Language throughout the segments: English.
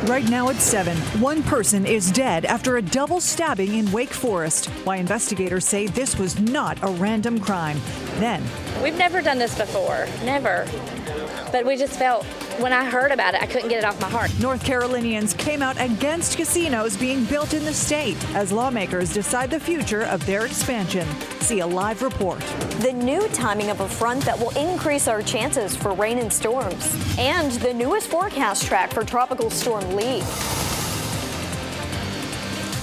Right now at 7, one person is dead after a double stabbing in Wake Forest. Why investigators say this was not a random crime. Then, we've never done this before, never. But we just felt, when I heard about it, I couldn't get it off my heart. North Carolinians came out against casinos being built in the state as lawmakers decide the future of their expansion. See a live report. The new timing of a front that will increase our chances for rain and storms. And the newest forecast track for Tropical Storm Lee.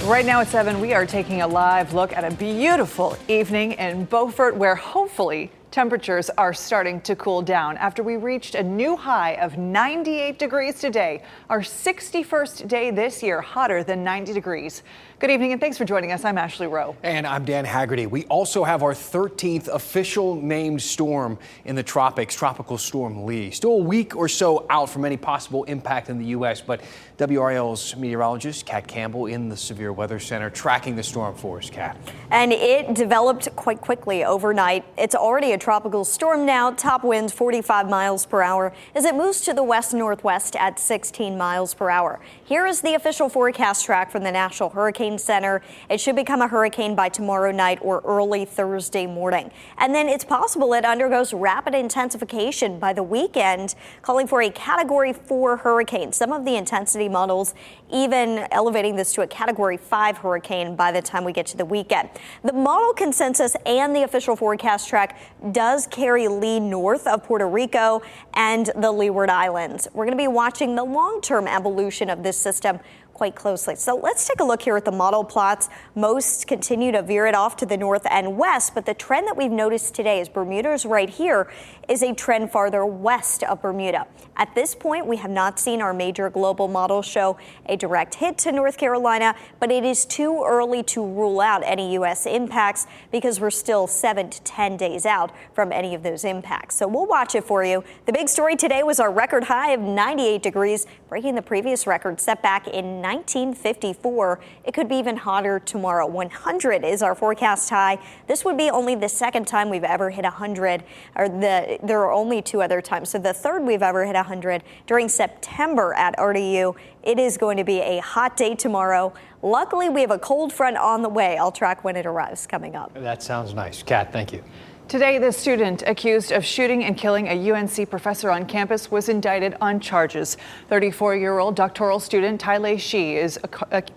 Right now at 7, we are taking a live look at a beautiful evening in Beaufort, where hopefully temperatures are starting to cool down after we reached a new high of 98 degrees today, our 61st day this year, hotter than 90 degrees. Good evening and thanks for joining us. I'm Ashley Rowe. And I'm Dan Haggerty. We also have our 13th official named storm in the tropics, Tropical Storm Lee. Still a week or so out from any possible impact in the U.S., but WRAL's meteorologist Kat Campbell in the Severe Weather Center tracking the storm for us, Kat. And it developed quite quickly overnight. It's already a tropical storm now. Top winds 45 miles per hour as it moves to the west-northwest at 16 miles per hour. Here is the official forecast track from the National Hurricane Center. It should become a hurricane by tomorrow night or early Thursday morning. And then it's possible it undergoes rapid intensification by the weekend, calling for a Category 4 hurricane. Some of the intensity models even elevating this to a Category 5 hurricane by the time we get to the weekend. The model consensus and the official forecast track does carry Lee north of Puerto Rico and the Leeward Islands. We're going to be watching the long-term evolution of this system quite closely. So let's take a look here at the model plots. Most continue to veer it off to the north and west, but the trend that we've noticed today is Bermuda's right here is a trend farther west of Bermuda. At this point, we have not seen our major global models show a direct hit to North Carolina, but it is too early to rule out any U.S. impacts because we're still 7 to 10 days out from any of those impacts. So we'll watch it for you. The big story today was our record high of 98 degrees, breaking the previous record set back in 1954. It could be even hotter tomorrow. 100 is our forecast high. This would be only the second time we've ever hit 100, or there are only two other times. So the third we've ever hit 100 during September at RDU. It is going to be a hot day tomorrow. Luckily, we have a cold front on the way. I'll track when it arrives coming up. That sounds nice. Kat, thank you. Today, the student accused of shooting and killing a UNC professor on campus was indicted on charges. 34-year-old doctoral student Tylay Shi is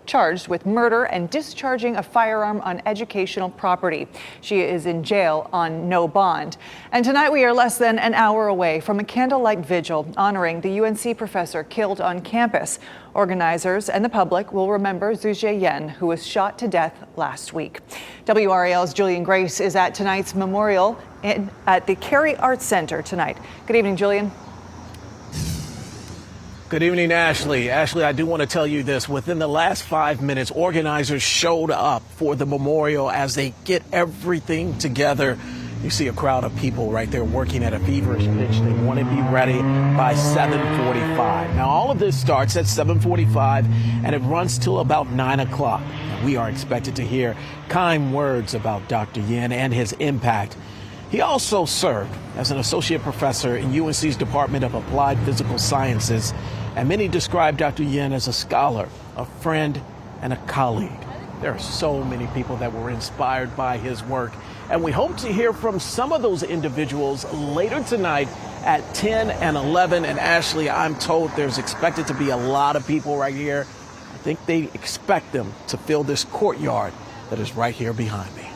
charged with murder and discharging a firearm on educational property. She is in jail on no bond. And tonight, we are less than an hour away from a candlelight vigil honoring the UNC professor killed on campus. Organizers and the public will remember Zhu Zheyan, who was shot to death last week. WRAL's Julian Grace is at tonight's memorial at the Cary Arts Center tonight. Good evening, Julian. Good evening, Ashley. Ashley, I do want to tell you this. Within the last 5 minutes, organizers showed up for the memorial as they get everything together. You see a crowd of people right there working at a feverish pitch. They want to be ready by 7:45. Now, all of this starts at 7:45 and it runs till about 9 o'clock. We are expected to hear kind words about Dr. Yin and his impact. He also served as an associate professor in UNC's Department of Applied Physical Sciences, and many describe Dr. Yin as a scholar, a friend, and a colleague. There are so many people that were inspired by his work, and we hope to hear from some of those individuals later tonight at 10 and 11. And Ashley, I'm told there's expected to be a lot of people right here. I think they expect them to fill this courtyard that is right here behind me.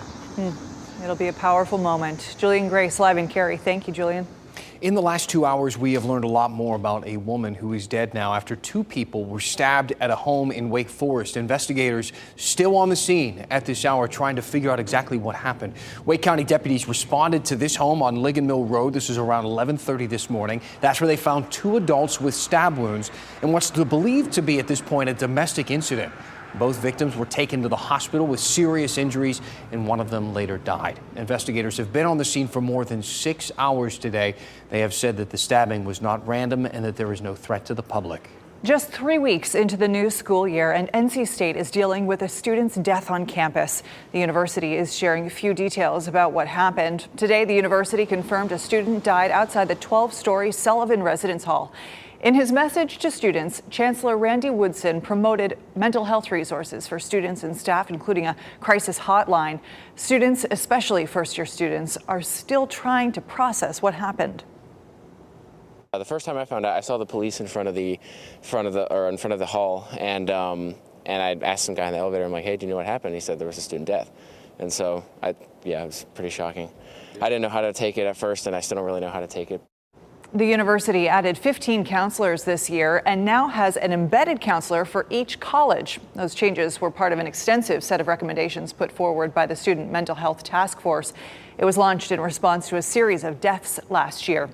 It'll be a powerful moment. Julian Grace, live in Cary. Thank you, Julian. In the last 2 hours, we have learned a lot more about a woman who is dead now after two people were stabbed at a home in Wake Forest. Investigators still on the scene at this hour trying to figure out exactly what happened. Wake County deputies responded to this home on Ligon Mill Road. This is around 11:30 this morning. That's where they found two adults with stab wounds and what's believed to be at this point a domestic incident. Both victims were taken to the hospital with serious injuries, and one of them later died. Investigators have been on the scene for more than 6 hours today. They have said that the stabbing was not random and that there is no threat to the public. Just 3 weeks into the new school year, and NC State is dealing with a student's death on campus. The university is sharing a few details about what happened. Today, the university confirmed a student died outside the 12-story Sullivan Residence Hall. In his message to students, Chancellor Randy Woodson promoted mental health resources for students and staff, including a crisis hotline. Students, especially first-year students, are still trying to process what happened. The first time I found out, I saw the police in front of the hall, and I asked some guy in the elevator, I'm like, hey, do you know what happened? He said there was a student death. And so, it was pretty shocking. I didn't know how to take it at first, and I still don't really know how to take it. The university added 15 counselors this year and now has an embedded counselor for each college. Those changes were part of an extensive set of recommendations put forward by the Student Mental Health Task Force. It was launched in response to a series of deaths last year.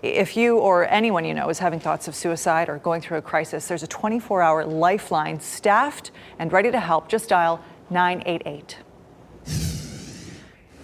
If you or anyone you know is having thoughts of suicide or going through a crisis, there's a 24-hour lifeline staffed and ready to help. Just dial 988.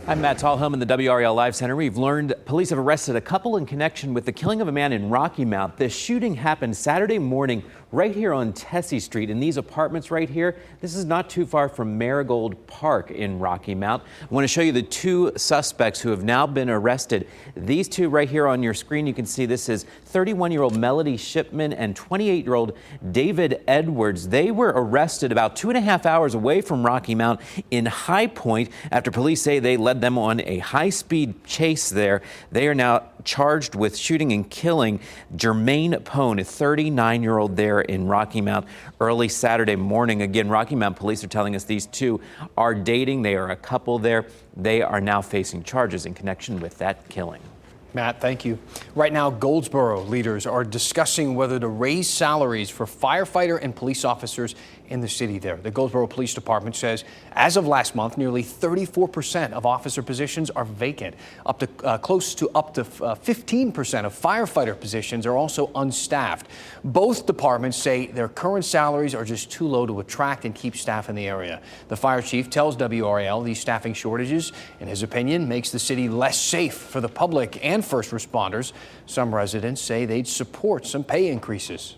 I'm Matt Tallhome in the WRAL Live Center. We've learned police have arrested a couple in connection with the killing of a man in Rocky Mount. This shooting happened Saturday morning right here on Tessie Street in these apartments right here. This is not too far from Marigold Park in Rocky Mount. I want to show you the two suspects who have now been arrested. These two right here on your screen, you can see this is 31-year-old Melody Shipman and 28-year-old David Edwards. They were arrested about 2.5 hours away from Rocky Mount in High Point after police say they led them on a high-speed chase there. They are now charged with shooting and killing Jermaine Pone, a 39-year-old there in Rocky Mount early Saturday morning. Again, Rocky Mount police are telling us these two are dating. They are a couple there. They are now facing charges in connection with that killing. Matt, thank you. Right now, Goldsboro leaders are discussing whether to raise salaries for firefighter and police officers in the city there. The Goldsboro Police Department says as of last month, nearly 34% of officer positions are vacant. Close to 15% of firefighter positions are also unstaffed. Both departments say their current salaries are just too low to attract and keep staff in the area. The fire chief tells WRAL these staffing shortages, in his opinion, makes the city less safe for the public and first responders. Some residents say they'd support some pay increases.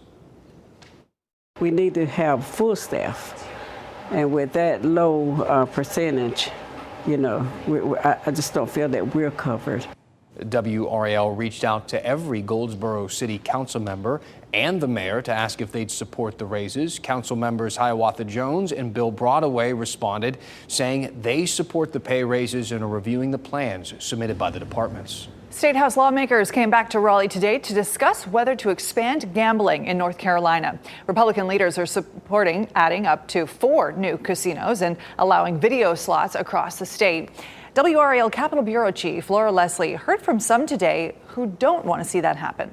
We need to have full staff, and with that low percentage, I just don't feel that we're covered. WRAL reached out to every Goldsboro City Council member and the mayor to ask if they'd support the raises. Council members Hiawatha Jones and Bill Broadaway responded, saying they support the pay raises and are reviewing the plans submitted by the departments. State House lawmakers came back to Raleigh today to discuss whether to expand gambling in North Carolina. Republican leaders are supporting adding up to 4 new casinos and allowing video slots across the state. WRAL Capitol Bureau Chief Laura Leslie heard from some today who don't want to see that happen.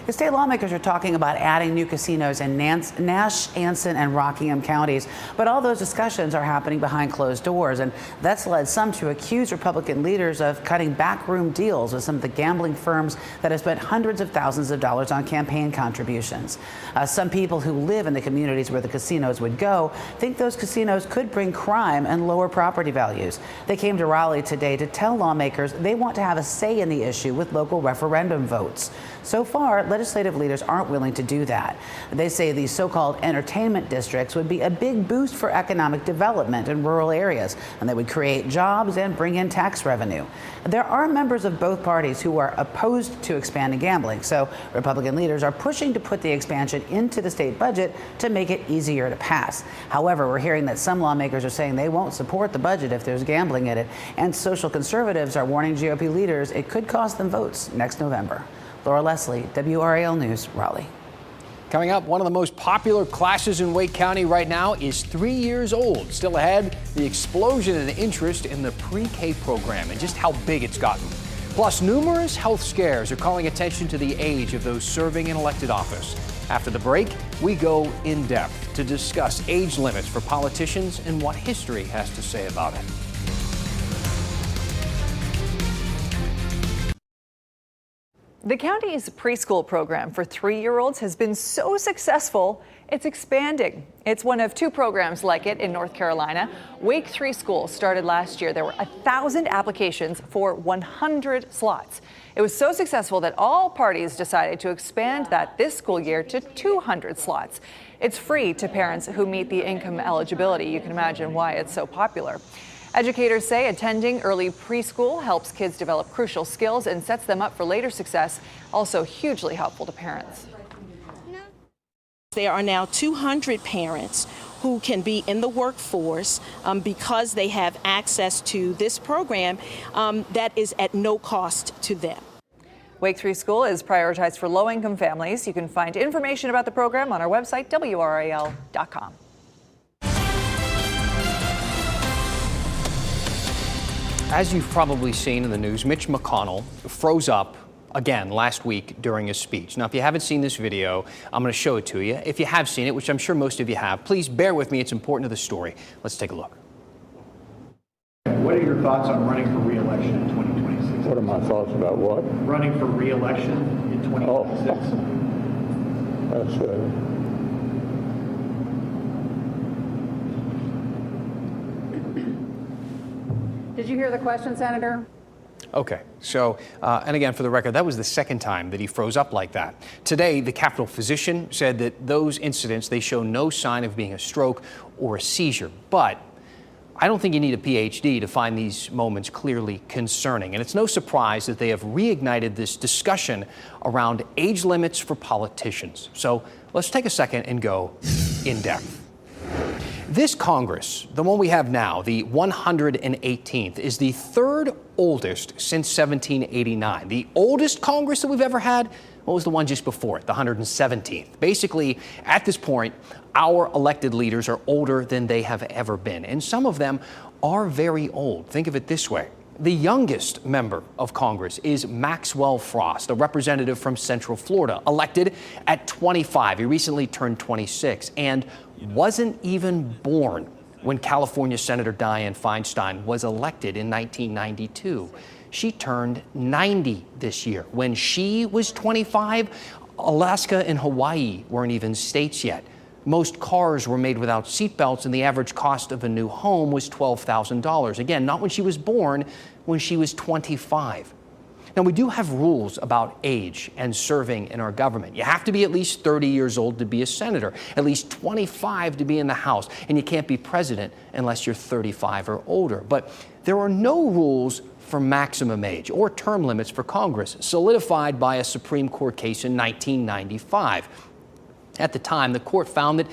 The state lawmakers are talking about adding new casinos in Nash, Anson, and Rockingham counties. But all those discussions are happening behind closed doors. And that's led some to accuse Republican leaders of cutting backroom deals with some of the gambling firms that have spent hundreds of thousands of dollars on campaign contributions. Some people who live in the communities where the casinos would go think those casinos could bring crime and lower property values. They came to Raleigh today to tell lawmakers they want to have a say in the issue with local referendum votes. So far, legislative leaders aren't willing to do that. They say these so-called entertainment districts would be a big boost for economic development in rural areas, and they would create jobs and bring in tax revenue. There are members of both parties who are opposed to expanding gambling, so Republican leaders are pushing to put the expansion into the state budget to make it easier to pass. However, we're hearing that some lawmakers are saying they won't support the budget if there's gambling in it, and social conservatives are warning GOP leaders it could cost them votes next November. Laura Leslie, WRAL News, Raleigh. Coming up, one of the most popular classes in Wake County right now is 3 years old. Still ahead, the explosion in interest in the pre-K program and just how big it's gotten. Plus, numerous health scares are calling attention to the age of those serving in elected office. After the break, we go in depth to discuss age limits for politicians and what history has to say about it. The county's preschool program for 3-year-olds has been so successful, it's expanding. It's one of 2 programs like it in North Carolina. Wake 3 School started last year. There were 1,000 applications for 100 slots. It was so successful that all parties decided to expand that this school year to 200 slots. It's free to parents who meet the income eligibility. You can imagine why it's so popular. Educators say attending early preschool helps kids develop crucial skills and sets them up for later success, also hugely helpful to parents. there are now 200 parents who can be in the workforce because they have access to this program that is at no cost to them. Wake 3 School is prioritized for low-income families. You can find information about the program on our website, WRAL.com. As you've probably seen in the news, Mitch McConnell froze up again last week during his speech. Now, if you haven't seen this video, I'm going to show it to you. If you have seen it, which I'm sure most of you have, please bear with me. It's important to the story. Let's take a look. What are your thoughts on running for re-election in 2026? What are my thoughts about what? Running for re-election in 2026. That's Did you hear the question, Senator? Okay, so, and again, for the record, that was the second time that he froze up like that. Today, the Capitol physician said that those incidents, they show no sign of being a stroke or a seizure. But I don't think you need a PhD to find these moments clearly concerning. And it's no surprise that they have reignited this discussion around age limits for politicians. So let's take a second and go in depth. This Congress, the one we have now, the 118th, is the third oldest since 1789. The oldest Congress that we've ever had, what was the one just before it, the 117th? Basically, at this point, our elected leaders are older than they have ever been, and some of them are very old. Think of it this way. The youngest member of Congress is Maxwell Frost, a representative from Central Florida, elected at 25. He recently turned 26 and wasn't even born when California Senator Dianne Feinstein was elected in 1992. She turned 90 this year. When she was 25, Alaska and Hawaii weren't even states yet. Most cars were made without seatbelts, and the average cost of a new home was $12,000. Again, not when she was born, when she was 25. Now, we do have rules about age and serving in our government. You have to be at least 30 years old to be a senator, at least 25 to be in the House, and you can't be president unless you're 35 or older. But there are no rules for maximum age or term limits for Congress, solidified by a Supreme Court case in 1995. At the time, the court found that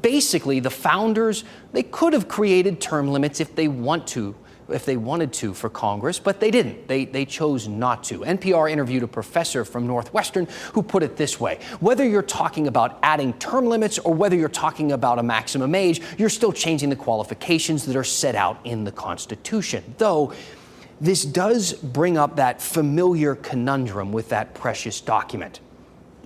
basically the founders, they could have created term limits if they wanted to for Congress, but they didn't. They chose not to. NPR interviewed a professor from Northwestern who put it this way: whether you're talking about adding term limits or whether you're talking about a maximum age, you're still changing the qualifications that are set out in the Constitution. Though this does bring up that familiar conundrum with that precious document.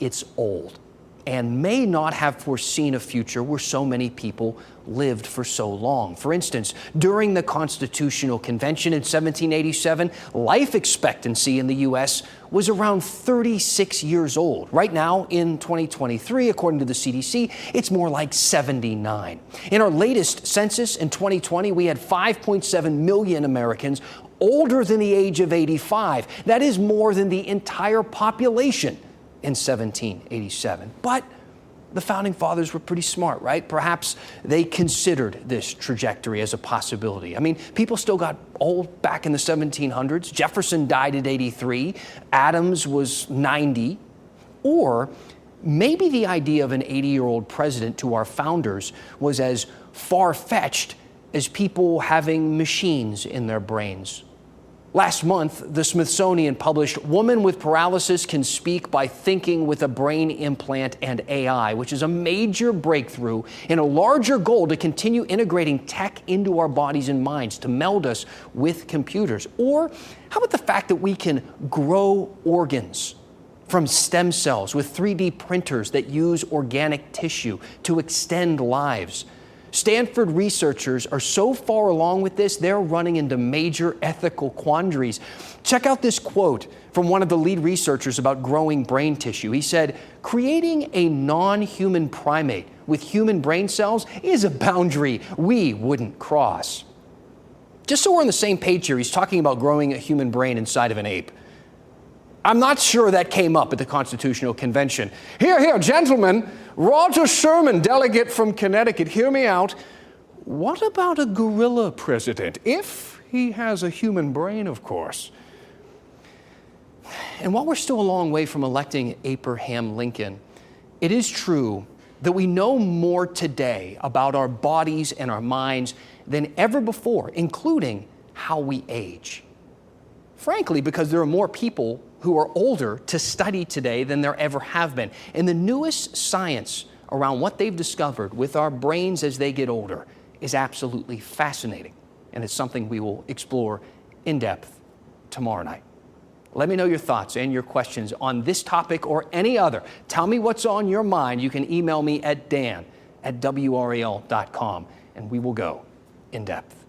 It's old and may not have foreseen a future where so many people lived for so long. For instance, during the Constitutional Convention in 1787, life expectancy in the U.S. was around 36 years old. Right now, in 2023, according to the CDC, it's more like 79. In our latest census in 2020, we had 5.7 million Americans older than the age of 85. That is more than the entire population in 1787. But the founding fathers were pretty smart, right? Perhaps they considered this trajectory as a possibility. I mean, people still got old back in the 1700s. Jefferson died at 83. Adams was 90. Or maybe the idea of an 80-year-old president to our founders was as far-fetched as people having machines in their brains. Last month, the Smithsonian published Woman with Paralysis Can Speak by Thinking with a Brain Implant and AI, which is a major breakthrough in a larger goal to continue integrating tech into our bodies and minds to meld us with computers. Or how about the fact that we can grow organs from stem cells with 3D printers that use organic tissue to extend lives? Stanford researchers are so far along with this, they're running into major ethical quandaries. Check out this quote from one of the lead researchers about growing brain tissue. He said, "Creating a non-human primate with human brain cells is a boundary we wouldn't cross." Just so we're on the same page here, he's talking about growing a human brain inside of an ape. I'm not sure that came up at the Constitutional Convention. Here, gentlemen, Roger Sherman, delegate from Connecticut, hear me out. What about a gorilla president? If he has a human brain, of course. And while we're still a long way from electing Abraham Lincoln, it is true that we know more today about our bodies and our minds than ever before, including how we age. Frankly, because there are more people who are older to study today than there ever have been. And the newest science around what they've discovered with our brains as they get older is absolutely fascinating. And it's something we will explore in depth tomorrow night. Let me know your thoughts and your questions on this topic or any other. Tell me what's on your mind. You can email me at dan@WRAL.com, and we will go in depth.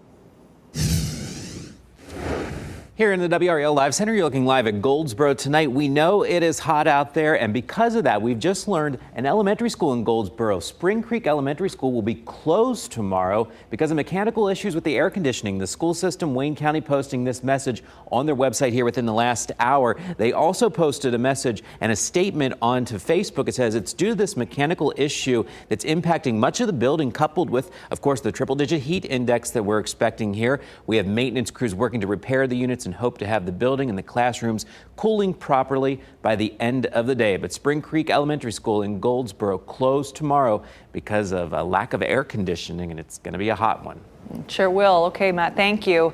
Here in the WRAL Live Center, you're looking live at Goldsboro tonight. We know it is hot out there, and because of that, we've just learned an elementary school in Goldsboro, Spring Creek Elementary School, will be closed tomorrow because of mechanical issues with the air conditioning. The school system, Wayne County, posting this message on their website here within the last hour. They also posted a message and a statement onto Facebook. It says it's due to this mechanical issue that's impacting much of the building, coupled with, of course, the triple-digit heat index that we're expecting here. We have maintenance crews working to repair the units and hope to have the building and the classrooms cooling properly by the end of the day. But Spring Creek Elementary School in Goldsboro closed tomorrow because of a lack of air conditioning, and it's going to be a hot one. Sure will. Okay, Matt, thank you.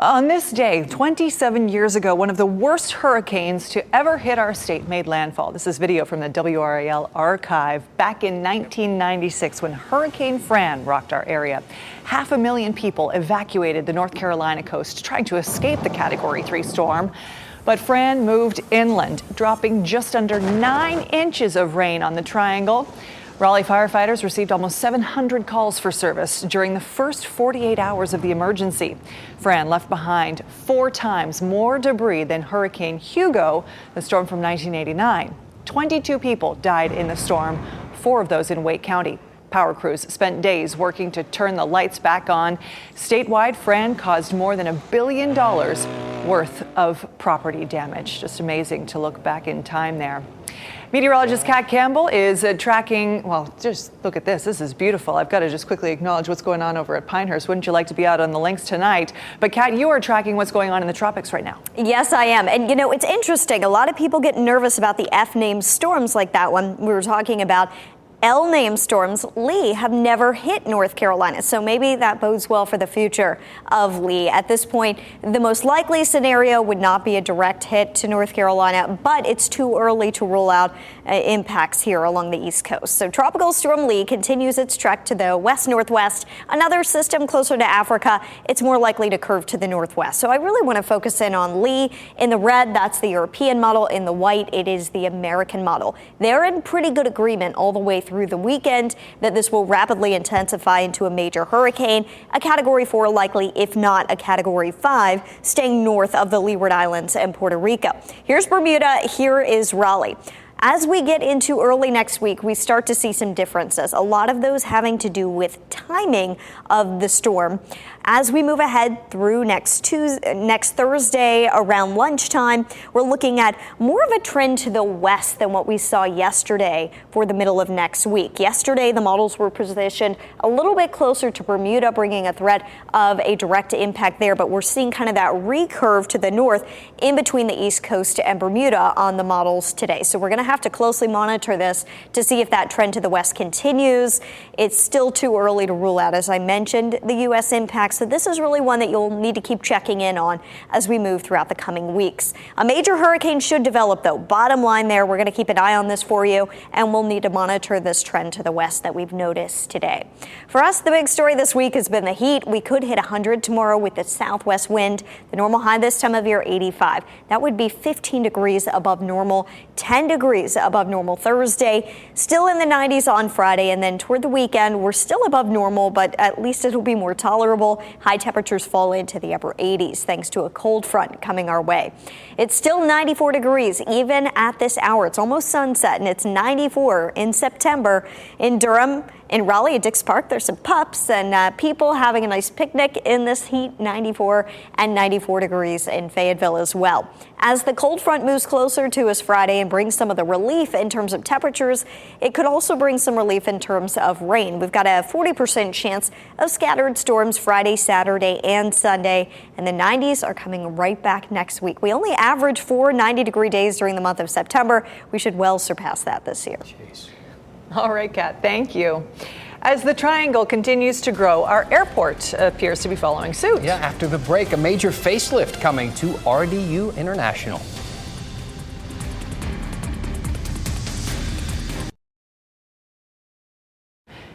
On this day, 27 years ago, one of the worst hurricanes to ever hit our state made landfall. This is video from the WRAL archive back in 1996 when Hurricane Fran rocked our area. 500,000 people evacuated the North Carolina coast trying to escape the Category 3 storm. But Fran moved inland, dropping just under 9 inches of rain on the Triangle. Raleigh firefighters received almost 700 calls for service during the first 48 hours of the emergency. Fran left behind 4 times more debris than Hurricane Hugo, the storm from 1989. 22 people died in the storm, 4 of those in Wake County. Power crews spent days working to turn the lights back on. Statewide, Fran caused more than $1 billion worth of property damage. Just amazing to look back in time there. Meteorologist Kat Campbell is tracking, well, just look at this. This is beautiful. I've got to just quickly acknowledge what's going on over at Pinehurst. Wouldn't you like to be out on the links tonight? But Kat, you are tracking what's going on in the tropics right now. Yes, I am. And, you know, it's interesting. A lot of people get nervous about the F-named storms like that one we were talking about. L-named storms, Lee, have never hit North Carolina, so maybe that bodes well for the future of Lee. At this point, the most likely scenario would not be a direct hit to North Carolina, but it's too early to rule out impacts here along the East Coast. So Tropical Storm Lee continues its trek to the west-northwest. Another system closer to Africa, it's more likely to curve to the northwest. So I really want to focus in on Lee. In the red, that's the European model. In the white, it is the American model. They're in pretty good agreement all the way through the weekend that this will rapidly intensify into a major hurricane, a Category 4 likely, if not a Category 5, staying north of the Leeward Islands and Puerto Rico. Here's Bermuda, here is Raleigh. As we get into early next week, we start to see some differences, a lot of those having to do with timing of the storm. As we move ahead through next Thursday around lunchtime, we're looking at more of a trend to the west than what we saw yesterday for the middle of next week. Yesterday, the models were positioned a little bit closer to Bermuda, bringing a threat of a direct impact there, but we're seeing kind of that recurve to the north in between the East Coast and Bermuda on the models today. So we're going to have to closely monitor this to see if that trend to the west continues. It's still too early to rule out, as I mentioned, the U.S. impacts. So this is really one that you'll need to keep checking in on as we move throughout the coming weeks. A major hurricane should develop, though. Bottom line there, we're going to keep an eye on this for you, and we'll need to monitor this trend to the west that we've noticed today. For us, the big story this week has been the heat. We could hit 100 tomorrow with the southwest wind. The normal high this time of year, 85. That would be 15 degrees above normal, 10 degrees above normal Thursday, still in the 90s on Friday, and then toward the weekend, we're still above normal, but at least it'll be more tolerable. High temperatures fall into the upper 80s thanks to a cold front coming our way. It's still 94 degrees even at this hour. It's almost sunset, and it's 94 in September in Durham. In Raleigh at Dix Park, there's some pups and people having a nice picnic in this heat, 94 and 94 degrees in Fayetteville as well. As the cold front moves closer to us Friday and brings some of the relief in terms of temperatures, it could also bring some relief in terms of rain. We've got a 40% chance of scattered storms Friday, Saturday, and Sunday, and the 90s are coming right back next week. We only average 4 90-degree days during the month of September. We should well surpass that this year. Jeez. All right, Kat, thank you. As the triangle continues to grow, our airport appears to be following suit. Yeah, after the break, a major facelift coming to RDU International.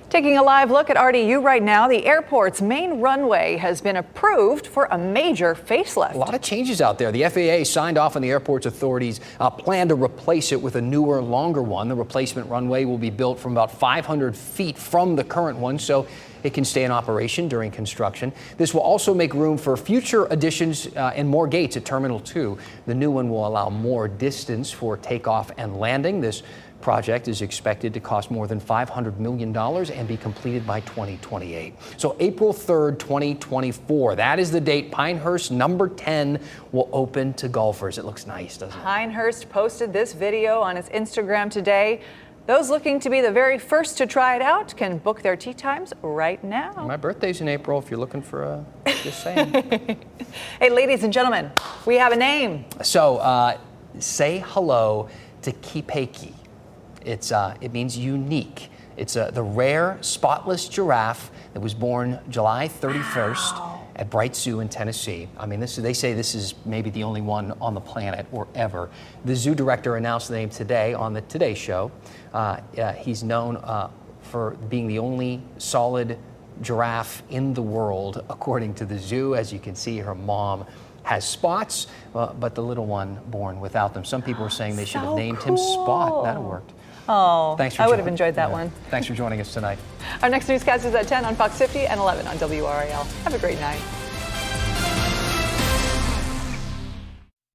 Taking a live look at RDU right now, the airport's main runway has been approved for a major facelift. A lot of changes out there. The FAA signed off on the airport's authorities' plan to replace it with a newer, longer one. The replacement runway will be built from about 500 feet from the current one, so it can stay in operation during construction. This will also make room for future additions and more gates at Terminal 2. The new one will allow more distance for takeoff and landing. This project is expected to cost more than $500 million and be completed by 2028. So April 3rd, 2024, that is the date Pinehurst number 10 will open to golfers. It looks nice, doesn't it? Pinehurst posted this video on its Instagram today. Those looking to be the very first to try it out can book their tee times right now. My birthday's in April if you're looking for a, just saying. Hey, ladies and gentlemen, we have a name. So say hello to Kipeki. It means unique. It's the rare spotless giraffe that was born July 31st at Bright Zoo in Tennessee. I mean, they say this is maybe the only one on the planet or ever. The zoo director announced the name today on the Today Show. He's known for being the only solid giraffe in the world, according to the zoo. As you can see, her mom has spots, but the little one born without them. Some people are saying they should have named him Spot. That worked. Oh, Thanks for I would have enjoyed that one. Thanks for joining us tonight. Our next newscast is at 10 on Fox 50 and 11 on WRAL. Have a great night.